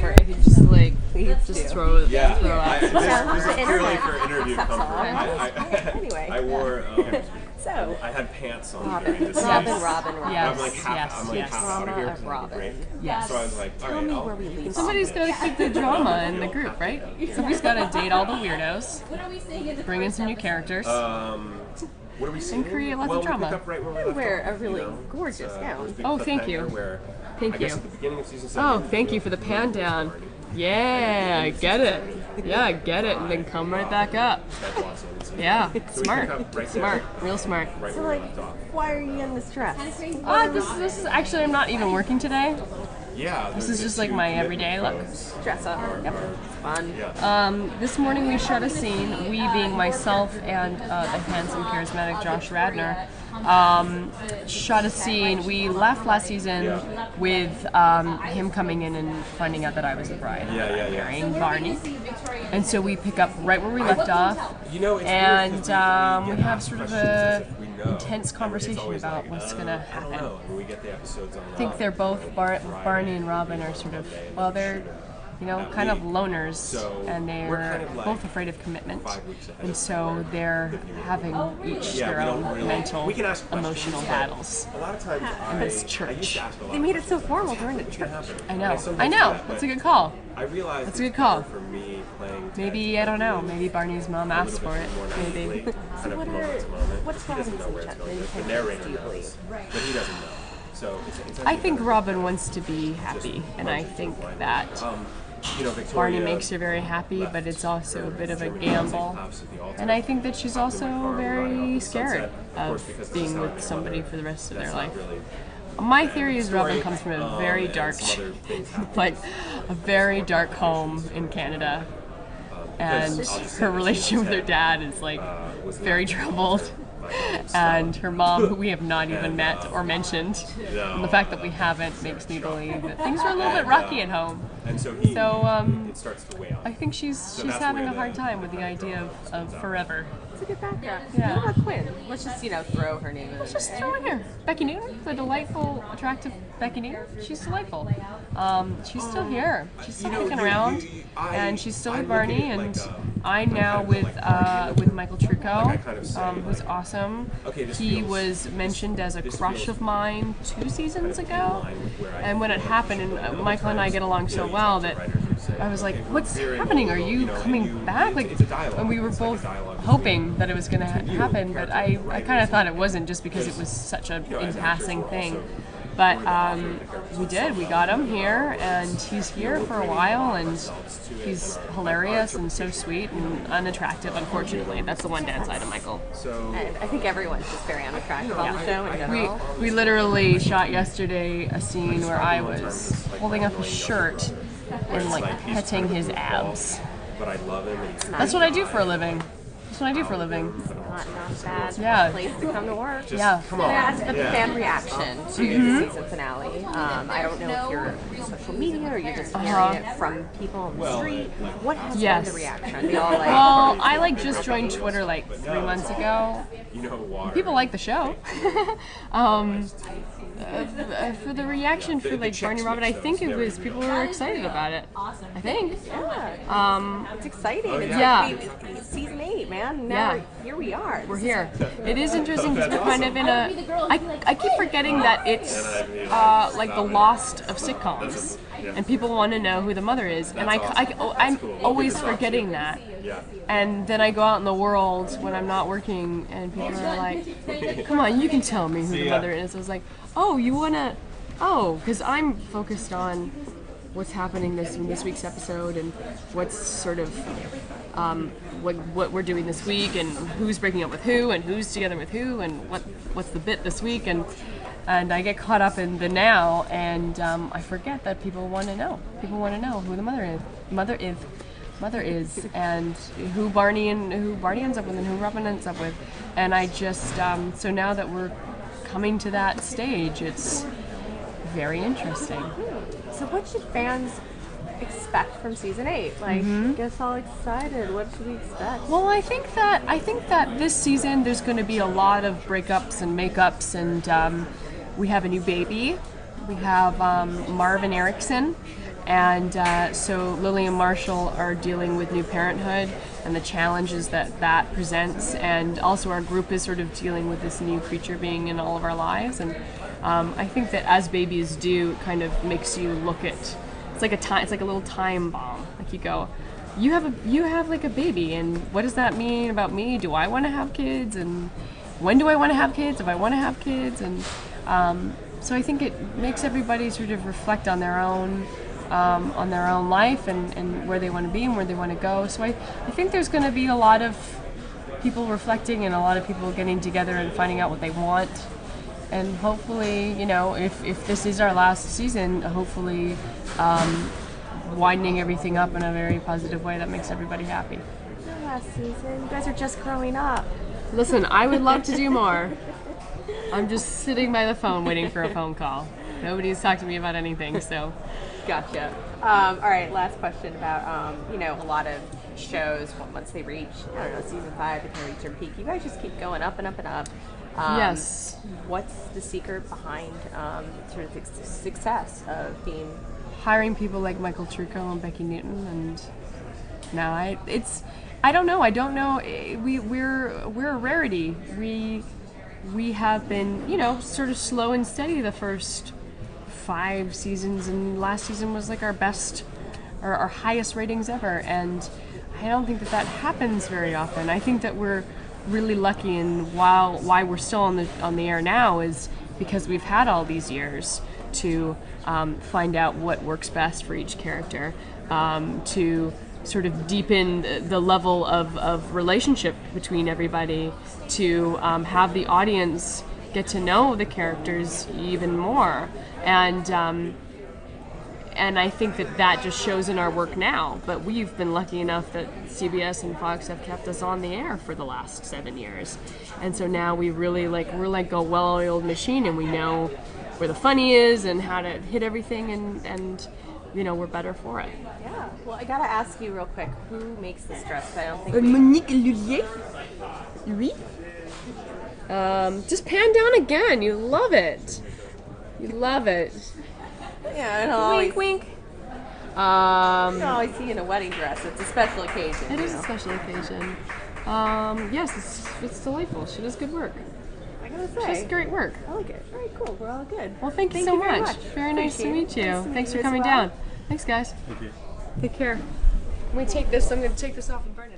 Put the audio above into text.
for if you just like just throw it. Yeah, Throw out. this is purely for interview comfort. Anyway. I wore. So I had pants on Robin. during this Robin. season. Yes. I'm like half out of here because of the break. Yes. So I was like, all right, where we leave Somebody's got to keep the drama in the group, right? Somebody's got to date all the weirdos, bring in some new characters. What are we seeing? And create lots of drama. We pick up right where we left wear off, a really you know? gorgeous gown. Oh, thank you. Where, Thank I guess you. at the beginning of season 7. Oh, thank you for the pan down. Yeah, I get it. Yeah, I get it. And then come right back up. That's awesome. Yeah, So we pick smart. up right there, Smart. Real smart. Right So where we like, left off. why are you in this dress? This is actually, I'm not even working today. Yeah. This is just like my everyday look. Dress up. Yep. It's fun. Yeah. This morning we shot a scene, we being myself and the handsome, charismatic Josh Radner, shot a scene. We left last season with him coming in and finding out that I was the bride. Yeah. Marrying Barney. And so we pick up right where we left off, You know, it's and weird 'cause we have sort of a intense it's conversation always about like, what's going to I don't happen. know. When we get the episodes on. I think they're both, Barney and Robin are sort of, well, they're, you know, kind of loners, and they're both afraid of commitment, and so they're having each their own mental, emotional battles. A lot of times, It's I church. used to ask a lot They made it so formal during the trip. I know. That's a good call. I realized That's a good call. for me playing Maybe, I don't know, maybe Barney's mom asked for it, maybe. kind of what moment to moment. what's He doesn't know Robin's where it's going. intention? The narrator knows, but he doesn't know. So it's I think Robin wants to be happy, and I think that you know, Victoria Barney makes her very happy, but it's also a bit of a gamble. And I think that she's also very scared of being with somebody for the rest of their life. My theory is Robin comes from a very dark, like a very dark home in Canada, and her relationship with her dad is like very troubled. And her mom, who we have not even met or mentioned, and the fact that we haven't makes me believe that things are a little bit rocky at home. And so So it starts to weigh on. I think she's having a hard time with the idea of forever. It's a good background. Yeah. What about Quinn? Let's just, throw her name in. Let's just throw in here. Becky Newton, the delightful, attractive Becky Newton. She's delightful. She's still here. She's still kicking around, and she's still with Barney, and I'm now with Michael Trucco, who's awesome. He was mentioned as a crush of mine 2 seasons ago, and when it happened, and Michael and I get along so well that I was like, "What's happening? Are you coming back?" Like, and we were both hoping that it was going to happen, but I kind of thought it wasn't, just because it was such a in passing thing. But we did. We got him here, and he's here for a while, and he's hilarious and so sweet and unattractive, unfortunately. That's the one downside of Michael. And I think everyone's just very unattractive on the show in general. We literally shot yesterday a scene where I was holding up his shirt and like petting his abs. But I love him. And That's what I do for a living. That's what I do for a living. Not a bad place to come to work. Yeah. Come on. As for the fan reaction to the season finale, I don't know if you're on social media or you're just hearing it from people on the street. What has been the reaction? They all like. Well, I just joined Twitter like 3 months ago. People like the show. For the reaction for like Barney Robin, I think it was people were excited about it. I think. Yeah. It's exciting. It's like season 8, man. Now here we are. We're here. It is interesting because we're kind of in a. I keep forgetting that it's like the Lost of sitcoms, and people want to know who the mother is, and I'm always forgetting that. And then I go out in the world when I'm not working, and people are like, "Come on, you can tell me who the mother is." I was like, "Oh, you wanna?" Oh, because I'm focused on what's happening in this week's episode, and what's sort of what we're doing this week, and who's breaking up with who, and who's together with who, and what's the bit this week, and I get caught up in the now, and I forget that people want to know. People want to know who the mother is, and who Barney ends up with, and who Robin ends up with, and I just so now that we're coming to that stage, it's very interesting. So what should fans expect from season 8? Like, gets all excited. What should we expect? Well, I think that this season there's going to be a lot of breakups and makeups, and we have a new baby. We have Marvin Erickson, And so Lily and Marshall are dealing with new parenthood and the challenges that presents, and also our group is sort of dealing with this new creature being in all of our lives. And I think that as babies do, it kind of makes you look at, it's like a little time bomb. Like you go, you have like a baby, and what does that mean about me? Do I want to have kids? And when do I want to have kids? If I want to have kids? And so I think it makes everybody sort of reflect on their own life and where they want to be and where they want to go. So I think there's going to be a lot of people reflecting and a lot of people getting together and finding out what they want. And hopefully, if this is our last season, hopefully winding everything up in a very positive way that makes everybody happy. The last season, you guys are just growing up. Listen, I would love to do more. I'm just sitting by the phone waiting for a phone call. Nobody's talked to me about anything, so. Gotcha. All right, last question about, a lot of shows, once they reach, season 5, they can reach their peak. You guys just keep going up and up and up. Yes. What's the secret behind sort of the success of being... Hiring people like Michael Trucco and Becky Newton, and now I don't know. We're a rarity. We have been, sort of slow and steady the first 5 seasons, and last season was like our best, or our highest ratings ever, and I don't think that happens very often. I think that we're really lucky, and why we're still on the air now is because we've had all these years to find out what works best for each character, to sort of deepen the level of relationship between everybody, to have the audience get to know the characters even more, and I think that just shows in our work now. But we've been lucky enough that CBS and Fox have kept us on the air for the last 7 years, and so now we really we're like a well-oiled machine, and we know where the funny is and how to hit everything, and we're better for it. Yeah. Well, I gotta ask you real quick, who makes this dress? I don't think Monique Lullier. Oui. Just pan down again. You love it. You love it. Yeah. Wink, wink. You always see in a wedding dress. It's a special occasion. It is a special occasion. Yes, it's delightful. She does good work. I gotta say. She does great work. I like it. All right, cool. We're all good. Well, thank you so very much. Very nice to meet you. Nice to meet Thanks you for coming as well. down. Thanks, guys. Thank you. Take care. I'm going to take this off and burn it.